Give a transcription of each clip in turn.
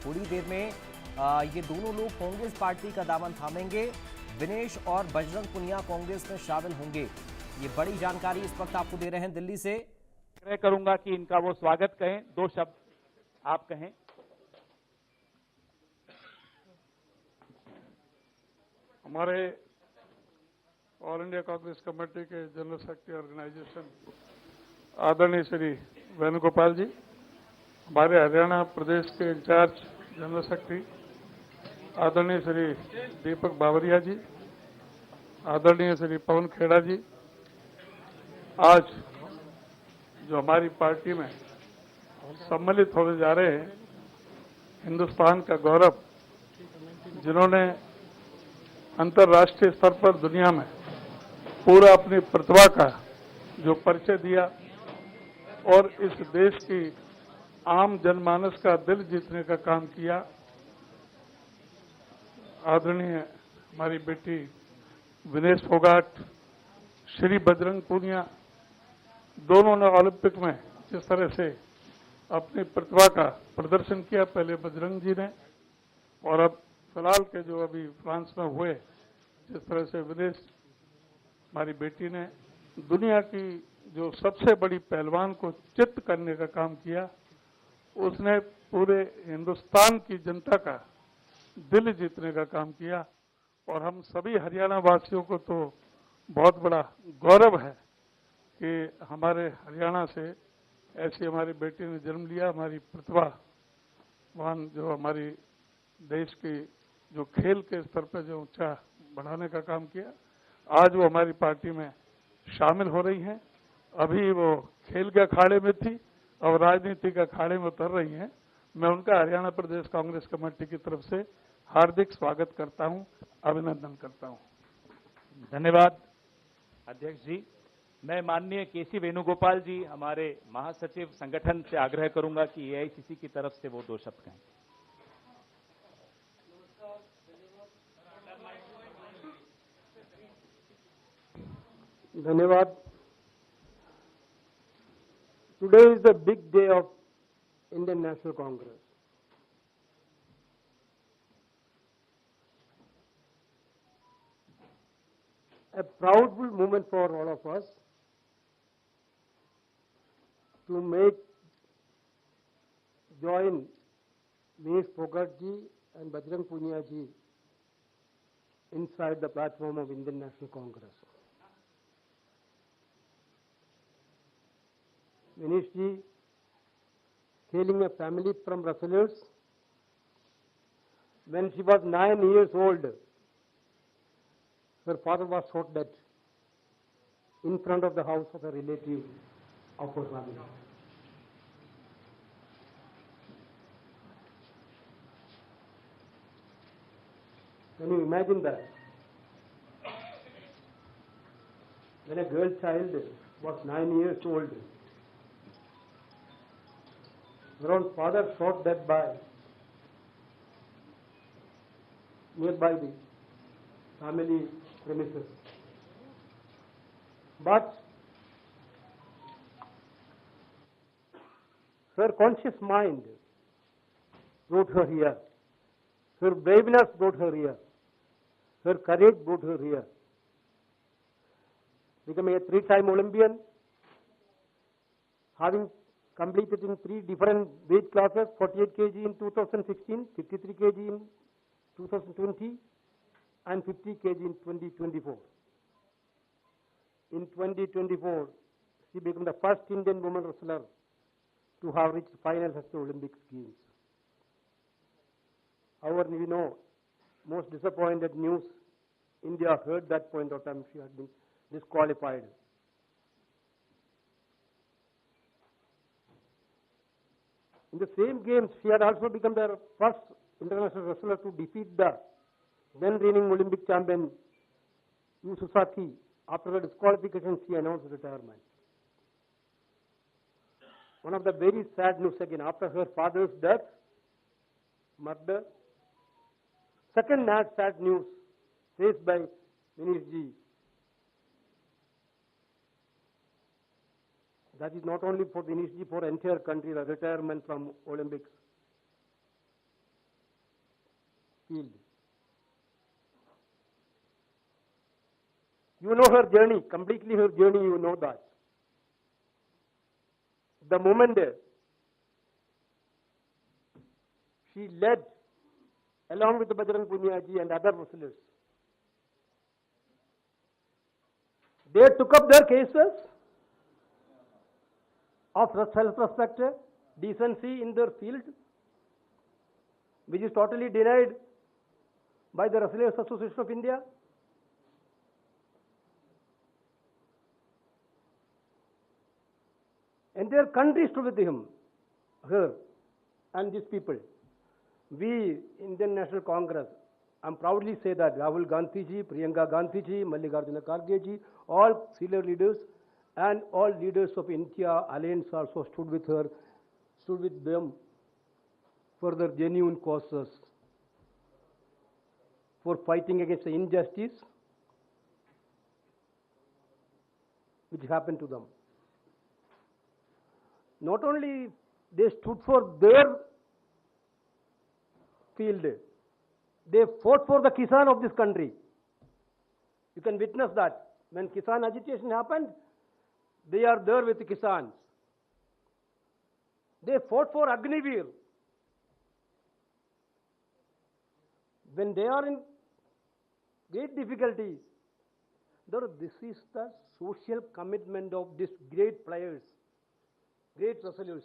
थोड़ी देर में ये दोनों लोग कांग्रेस पार्टी का दामन थामेंगे। विनेश और बजरंग पुनिया कांग्रेस में शामिल होंगे। ये बड़ी जानकारी इस वक्त आपको दे रहे हैं दिल्ली से। आग्रह करूंगा कि इनका वो स्वागत कहें, 2 शब्द आप कहें। हमारे ऑल इंडिया कांग्रेस कमेटी के जनरल सेक्रेटरी ऑर्गेनाइजेशन आदरणीय श्री वेणुगोपाल जी, हमारे हरियाणा प्रदेश के इंचार्ज जनरल सेक्रेटरी आदरणीय श्री दीपक बावरिया जी, आदरणीय श्री पवन खेड़ा जी, आज जो हमारी पार्टी में सम्मिलित होने जा रहे हैं, हिंदुस्तान का गौरव, जिन्होंने अंतर्राष्ट्रीय स्तर पर दुनिया में पूरा अपनी प्रतिभा का जो परिचय दिया और इस देश की आम जनमानस का दिल जीतने का काम किया, आदरणीय हमारी बेटी विनेश फोगाट, श्री बजरंग पूनिया, दोनों ने ओलंपिक में जिस तरह से अपनी प्रतिभा का प्रदर्शन किया, पहले बजरंग जी ने और अब फिलहाल के जो अभी फ्रांस में हुए, जिस तरह से विदेश हमारी बेटी ने दुनिया की जो सबसे बड़ी पहलवान को चित्त करने का काम किया, उसने पूरे हिंदुस्तान की जनता का दिल जीतने का काम किया। और हम सभी हरियाणा वासियों को तो बहुत बड़ा गौरव है कि हमारे हरियाणा से ऐसी हमारी बेटी ने जन्म लिया। हमारी प्रतिभावान जो हमारी देश की जो खेल के स्तर पर जो ऊंचा बढ़ाने का काम किया, आज वो हमारी पार्टी में शामिल हो रही हैं। अभी वो खेल के अखाड़े में थी और राजनीति के अखाड़े में उतर रही हैं। मैं उनका हरियाणा प्रदेश कांग्रेस कमेटी की तरफ से हार्दिक स्वागत करता हूं, अभिनंदन करता हूं। धन्यवाद अध्यक्ष जी। मैं माननीय केसी वेणुगोपाल जी, हमारे महासचिव संगठन से आग्रह करूंगा कि एआईसीसी की तरफ से वो 2 शब्द कहें। धन्यवाद। Today is the big day of Indian National Congress. A proudful moment for all of us to join Vinesh Phogat ji and Bajrang Punia ji inside the platform of Indian National Congress. Vinesh ji, hailing a family from wrestlers, when she was 9 years old, her father was shot dead in front of the house of a relative of her family. Can you imagine that? When a girl child was 9 years old, her own father shot dead nearby the family premises. But her conscious mind brought her here. Her braveness brought her here. Her courage brought her here. Becoming a 3-time Olympian, having completed in 3 different weight classes, 48 kg in 2016, 53 kg in 2020, and 50 kg in 2024. In 2024, she became the first Indian woman wrestler to have reached finals at the Olympic Games. However, we know, most disappointed news, India heard that point of time she had been disqualified. In the same games, she had also become the first international wrestler to defeat the then reigning Olympic champion Yu Sasaki. After her disqualification, she announced retirement. One of the very sad news again, after her father's death, murder, second sad news faced by Vinesh ji. That is not only for Vinesh ji, for entire country, the retirement from Olympics. field. You know her journey, completely her journey, you know that. The moment she led, along with the Bajrang Punia ji and other wrestlers, they took up their cases of self-respect, decency in their field, which is totally denied by the Wrestlers Association of India. Entire country stood with him, her, and these people. We, Indian National Congress, I'm proudly say that Rahul Gandhi ji, Priyanka Gandhi ji, Mallikarjuna Kharge ji, all senior leaders and all leaders of India Alliance also stood with her, stood with them for their genuine causes, for fighting against the injustice which happened to them. Not only they stood for their field, they fought for the Kisan of this country. You can witness that. When Kisan agitation happened, they are there with the Kisans. They fought for Agniveer. When they are in great difficulties, this is the social commitment of these great players, great wrestlers.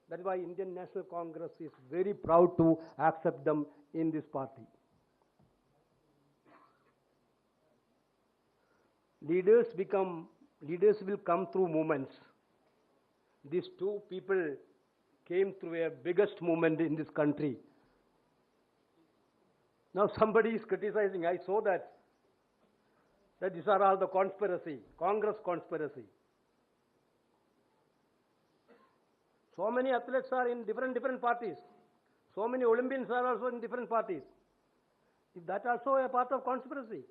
That is why Indian National Congress is very proud to accept them in this party. Leaders will come through movements. These two people came through a biggest movement in this country. Now somebody is criticizing, I saw that these are all the conspiracy, Congress conspiracy. So many athletes are in different parties. So many Olympians are also in different parties. Is that also a part of conspiracy?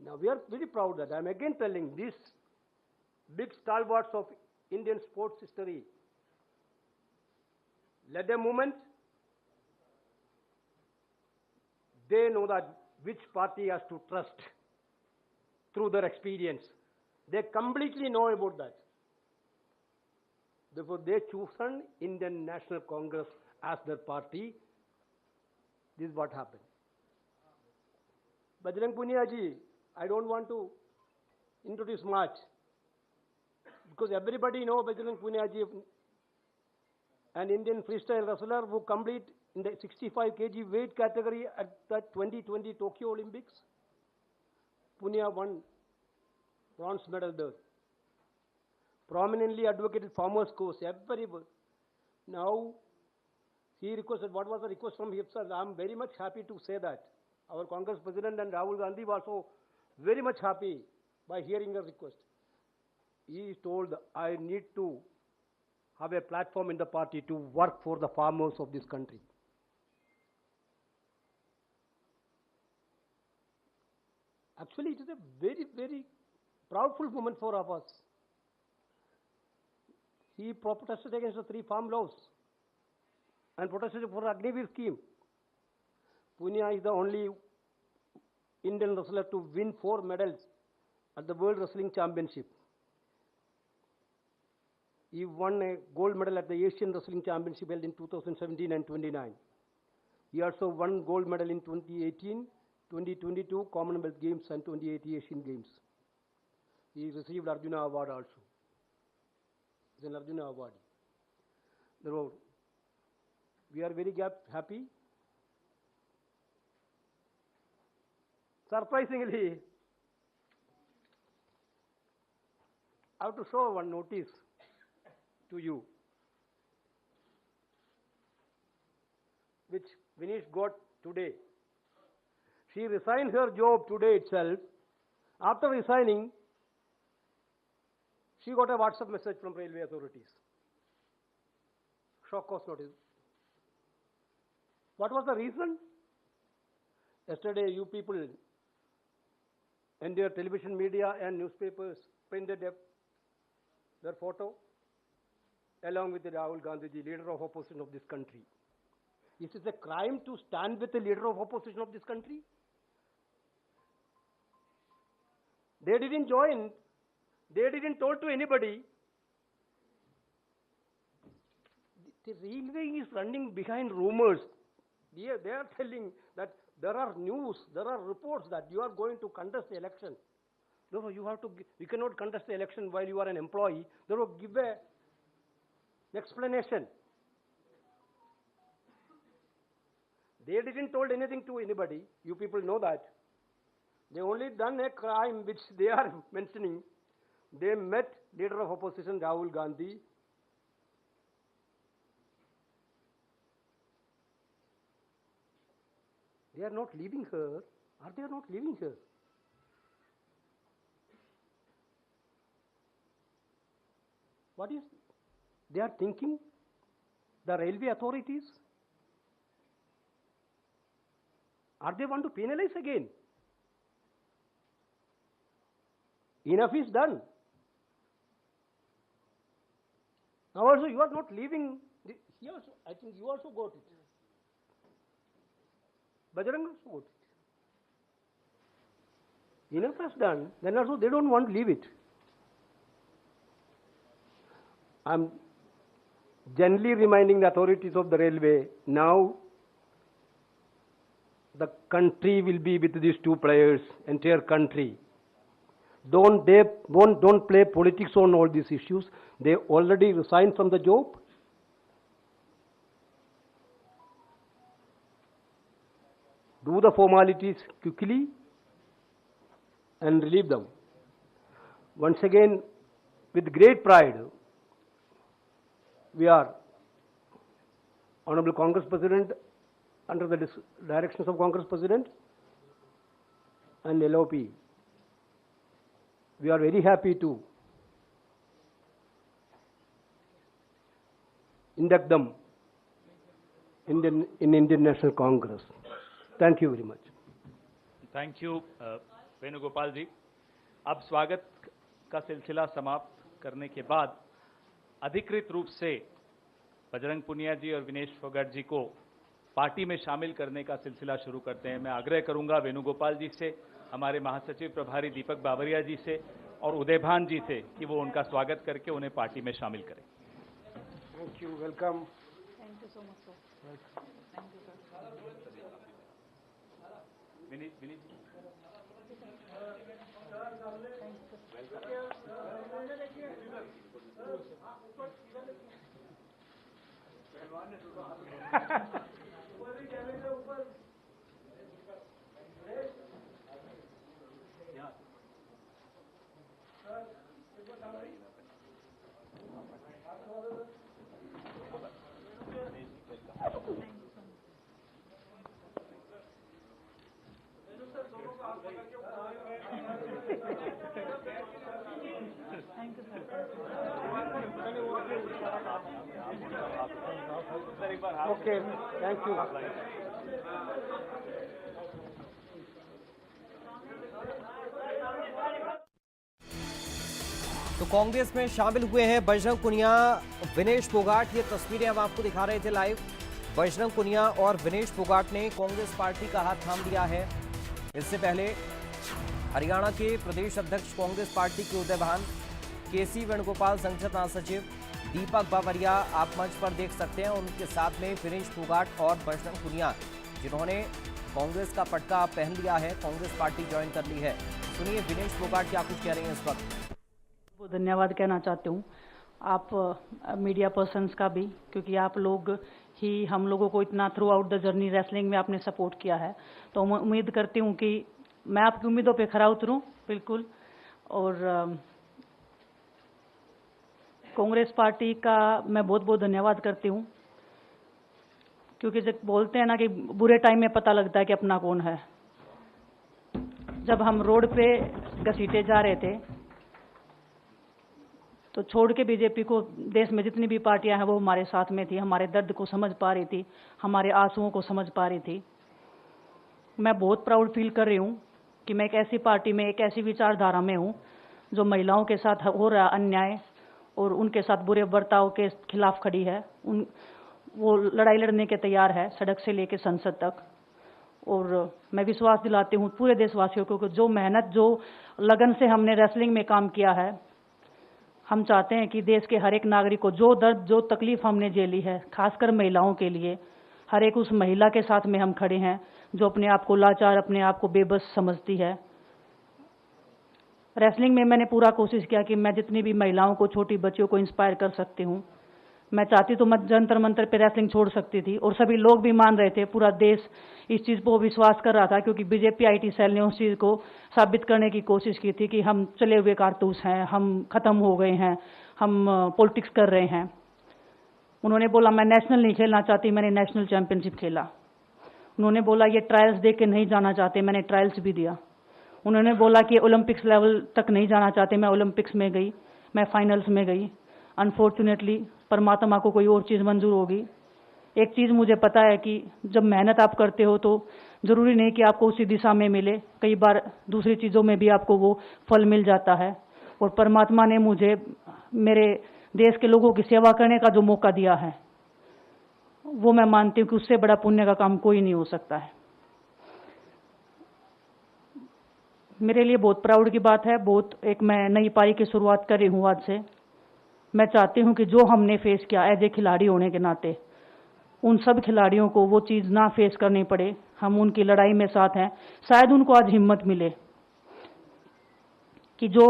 Now we are very proud that I am again telling these big stalwarts of Indian sports history led a movement. They know that which party has to trust through their experience. They completely know about that. Therefore, they chosen Indian National Congress as their party. This is what happened. Bajrang Punia ji, I don't want to introduce much because everybody know Bajrang Punia ji, an Indian freestyle wrestler who complete in the 65 kg weight category at the 2020 Tokyo Olympics. Punia won bronze medal there. Prominently advocated farmers' cause everywhere. Now, he requested, what was the request from him, sir? I am very much happy to say that. Our Congress President and Rahul Gandhi was also very much happy by hearing the request. He told, I need to have a platform in the party to work for the farmers of this country. Actually, it is a very, very proudful moment for us. He protested against the 3 farm laws and protested for Agniveer scheme. Punia is the only Indian wrestler to win 4 medals at the World Wrestling Championship. He won a gold medal at the Asian Wrestling Championship held in 2017 and 29. He also won gold medal in 2018, 2022 Commonwealth Games and 2080 Asian Games. He received Arjuna Award also. He's an Arjuna Award. Therefore, we are very happy. Surprisingly, I have to show one notice to you, which Vinesh got today. She resigned her job today itself. After resigning, she got a WhatsApp message from railway authorities. Shock cause notice. What was the reason? Yesterday, you people and their television media and newspapers printed their photo. along with Rahul Gandhi, the leader of opposition of this country. Is it a crime to stand with the leader of opposition of this country? They didn't join. They didn't told to anybody. The railway is running behind rumors. They are telling that there are news, there are reports that you are going to contest the election. Therefore, you cannot contest the election while you are an employee. Therefore, give an explanation. They didn't told anything to anybody. You people know that. They only done a crime which they are mentioning. They met leader of opposition Rahul Gandhi. They are not leaving her. Are they not leaving her? What is they are thinking? The railway authorities? Are they want to penalize again? Enough is done. Now also you are not leaving. He also, I think you also got it. Bajrang also got it. Enough is done. Then also they don't want to leave it. I'm gently reminding the authorities of the railway, now the country will be with these two players, entire country. Don't play politics on all these issues. They already resigned from the job. Do the formalities quickly and relieve them. Once again, with great pride, we are, Honorable Congress President, under the directions of Congress President and LOP, we are very happy to induct them in Indian National Congress. Thank you very much. Thank you Venugopal ji. अब स्वागत का सिलसिला समाप्त करने के बाद अधिकृत रूप से बजरंग पुनिया जी और विनेश फोगाट जी को पार्टी में शामिल करने का सिलसिला शुरू करते हैं। मैं आग्रह करूंगा वेणुगोपाल जी से, हमारे महासचिव प्रभारी दीपक बावरिया जी से और उदयभान जी से कि वो उनका स्वागत करके उन्हें पार्टी में शामिल करें। Thank you. Welcome. Thank you so much, sir. Thank you, sir. Vineet ji. Thank you, sir. Okay. Thank you. तो कांग्रेस में शामिल हुए हैं बजरंग पुनिया, विनेश फोगाट। ये तस्वीरें हम आपको दिखा रहे थे लाइव। बजरंग पुनिया और विनेश फोगाट ने कांग्रेस पार्टी का हाथ थाम लिया है। इससे पहले हरियाणा के प्रदेश अध्यक्ष कांग्रेस पार्टी के उदयभान, केसी वेणुगोपाल संगठन महासचिव, दीपक बावरिया आप मंच पर देख सकते हैं। उनके साथ में विनेश फोगाट और बजरंग पुनिया, जिन्होंने कांग्रेस का पटका पहन लिया है, कांग्रेस पार्टी ज्वाइन कर ली है। सुनिए विनेश फोगाट क्या कुछ कह रहे हैं इस वक्त। धन्यवाद कहना चाहती हूँ आप मीडिया पर्सन्स का भी, क्योंकि आप लोग ही हम लोगों को इतना through out the journey wrestling में आपने सपोर्ट किया है। तो मैं उम्मीद करती हूँ कि मैं आपकी उम्मीदों पे खरा उतरूँ बिल्कुल। और कांग्रेस पार्टी का मैं बहुत बहुत धन्यवाद करती हूँ, क्योंकि जब बोलते हैं ना कि बुरे टाइम में पता लगता है कि अपना कौन है। जब हम रोड पे घसीटे जा रहे थे तो छोड़ के बीजेपी को देश में जितनी भी पार्टियां हैं वो हमारे साथ में थी, हमारे दर्द को समझ पा रही थी, हमारे आंसुओं को समझ पा रही थी। मैं बहुत प्राउड फील कर रही हूँ कि मैं एक ऐसी पार्टी में, एक ऐसी विचारधारा में हूँ जो महिलाओं के साथ हो रहा अन्याय और उनके साथ बुरे बर्ताव के खिलाफ खड़ी है। वो लड़ाई लड़ने के तैयार है, सड़क से लेकर संसद तक। और मैं विश्वास दिलाती हूँ पूरे देशवासियों को कि जो मेहनत, जो लगन से हमने रेसलिंग में काम किया है, हम चाहते हैं कि देश के हर एक नागरिक को जो दर्द, जो तकलीफ हमने झेली है, खासकर महिलाओं के लिए, हर एक उस महिला के साथ में हम खड़े हैं जो अपने आप को लाचार, अपने आप को बेबस समझती है। रेसलिंग में मैंने पूरा कोशिश किया कि मैं जितनी भी महिलाओं को, छोटी बच्चियों को इंस्पायर कर सकती हूँ। मैं चाहती तो मैं जंतर मंतर पे रेसलिंग छोड़ सकती थी, और सभी लोग भी मान रहे थे, पूरा देश इस चीज़ को विश्वास कर रहा था, क्योंकि बीजेपी आईटी सेल ने उस चीज़ को साबित करने की कोशिश की थी कि हम चले हुए कारतूस हैं, हम ख़त्म हो गए हैं, हम पॉलिटिक्स कर रहे हैं। उन्होंने बोला मैं नेशनल नहीं खेलना चाहती, मैंने नेशनल चैंपियनशिप खेला। उन्होंने बोला ये ट्रायल्स दे के नहीं जाना चाहते, मैंने ट्रायल्स भी दिया। उन्होंने बोला कि ओलंपिक्स लेवल तक नहीं जाना चाहते, मैं ओलंपिक्स में गई, मैं फाइनल्स में गई। अनफॉर्चुनेटली परमात्मा को कोई और चीज़ मंजूर होगी। एक चीज़ मुझे पता है कि जब मेहनत आप करते हो तो ज़रूरी नहीं कि आपको उसी दिशा में मिले, कई बार दूसरी चीज़ों में भी आपको वो फल मिल जाता है। और परमात्मा ने मुझे मेरे देश के लोगों की सेवा करने का जो मौका दिया है, वो मैं मानती हूँ कि उससे बड़ा पुण्य का काम कोई नहीं हो सकता है। मेरे लिए बहुत प्राउड की बात है। एक मैं नई पारी की शुरुआत कर रही हूँ आज से। मैं चाहती हूँ कि जो हमने फेस किया एज ए खिलाड़ी होने के नाते, उन सब खिलाड़ियों को वो चीज़ ना फेस करनी पड़े। हम उनकी लड़ाई में साथ हैं। शायद उनको आज हिम्मत मिले कि जो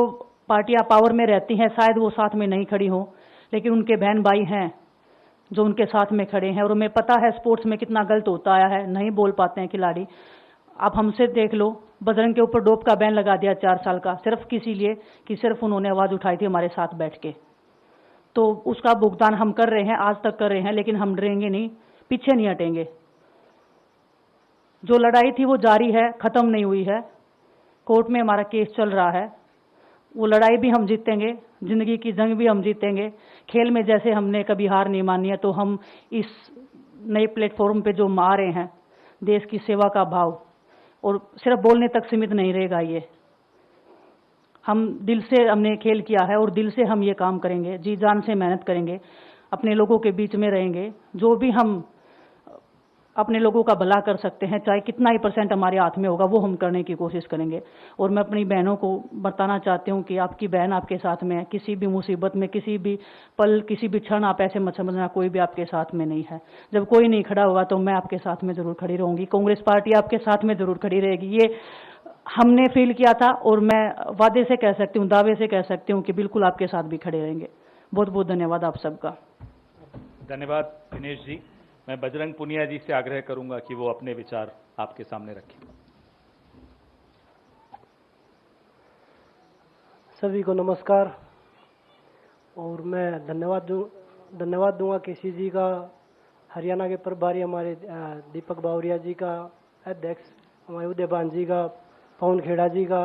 पार्टियां पावर में रहती हैं शायद वो साथ में नहीं खड़ी हो, लेकिन उनके बहन भाई हैं जो उनके साथ में खड़े हैं। और उन्हें पता है स्पोर्ट्स में कितना गलत होता आया है, नहीं बोल पाते हैं खिलाड़ी। आप हमसे देख लो, बजरंग के ऊपर डोप का बैन लगा दिया 4 साल का, सिर्फ किसी लिए कि सिर्फ उन्होंने आवाज़ उठाई थी हमारे साथ बैठ के। तो उसका भुगतान हम कर रहे हैं, आज तक कर रहे हैं, लेकिन हम डरेंगे नहीं, पीछे नहीं हटेंगे। जो लड़ाई थी वो जारी है, ख़त्म नहीं हुई है। कोर्ट में हमारा केस चल रहा है, वो लड़ाई भी हम जीतेंगे, ज़िंदगी की जंग भी हम जीतेंगे। खेल में जैसे हमने कभी हार नहीं मानी है, तो हम इस नए प्लेटफॉर्म पे जो आ रहे हैं, देश की सेवा का भाव, और सिर्फ बोलने तक सीमित नहीं रहेगा। ये हम दिल से हमने खेल किया है और दिल से हम ये काम करेंगे, जी जान से मेहनत करेंगे, अपने लोगों के बीच में रहेंगे। जो भी हम अपने लोगों का भला कर सकते हैं, चाहे कितना ही % हमारे हाथ में होगा, वो हम करने की कोशिश करेंगे। और मैं अपनी बहनों को बताना चाहती हूँ कि आपकी बहन आपके साथ में है। किसी भी मुसीबत में, किसी भी पल, किसी भी क्षण आप ऐसे मत समझना कोई भी आपके साथ में नहीं है। जब कोई नहीं खड़ा होगा तो मैं आपके साथ में ज़रूर खड़ी रहूँगी, कांग्रेस पार्टी आपके साथ में ज़रूर खड़ी रहेगी। ये हमने फील किया था, और मैं वादे से कह सकती हूँ, दावे से कह सकती हूँ कि बिल्कुल आपके साथ भी खड़े रहेंगे। बहुत बहुत धन्यवाद आप सबका। धन्यवाद दिनेश जी। मैं बजरंग पुनिया जी से आग्रह करूंगा कि वो अपने विचार आपके सामने रखें। सभी को नमस्कार। और मैं धन्यवाद दूंगा केसी जी का, हरियाणा के प्रभारी हमारे दीपक बावरिया जी का, अध्यक्ष हमारे उदयभान जी का, पवन खेड़ा जी का,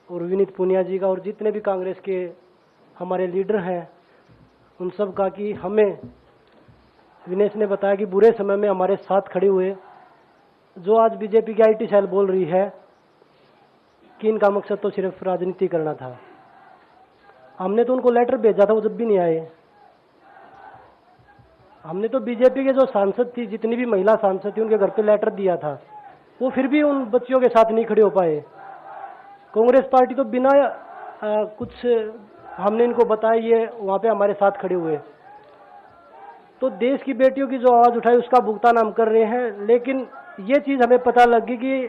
और विनीत पुनिया जी का, और जितने भी कांग्रेस के हमारे लीडर हैं उन सब का, कि हमें विनेश ने बताया कि बुरे समय में हमारे साथ खड़े हुए। जो आज बीजेपी की आईटी सेल बोल रही है कि इनका मकसद तो सिर्फ राजनीति करना था, हमने तो उनको लेटर भेजा था, वो जब भी नहीं आए। हमने तो बीजेपी के जो सांसद थी, जितनी भी महिला सांसद थी, उनके घर पे लेटर दिया था, वो फिर भी उन बच्चियों के साथ नहीं खड़े हो पाए। कांग्रेस पार्टी तो बिना कुछ हमने इनको बताया ये वहाँ पे हमारे साथ खड़े हुए। तो देश की बेटियों की जो आवाज़ उठाई उसका भुगतान हम कर रहे हैं। लेकिन ये चीज़ हमें पता लगी कि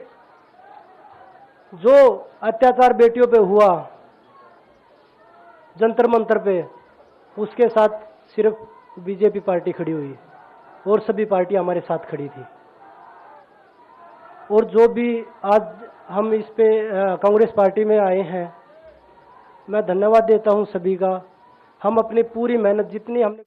जो अत्याचार बेटियों पे हुआ जंतर मंतर पे, उसके साथ सिर्फ बीजेपी पार्टी खड़ी हुई और सभी पार्टी हमारे साथ खड़ी थी। और जो भी आज हम इस पे कांग्रेस पार्टी में आए हैं, मैं धन्यवाद देता हूं सभी का। हम अपनी पूरी मेहनत जितनी हमने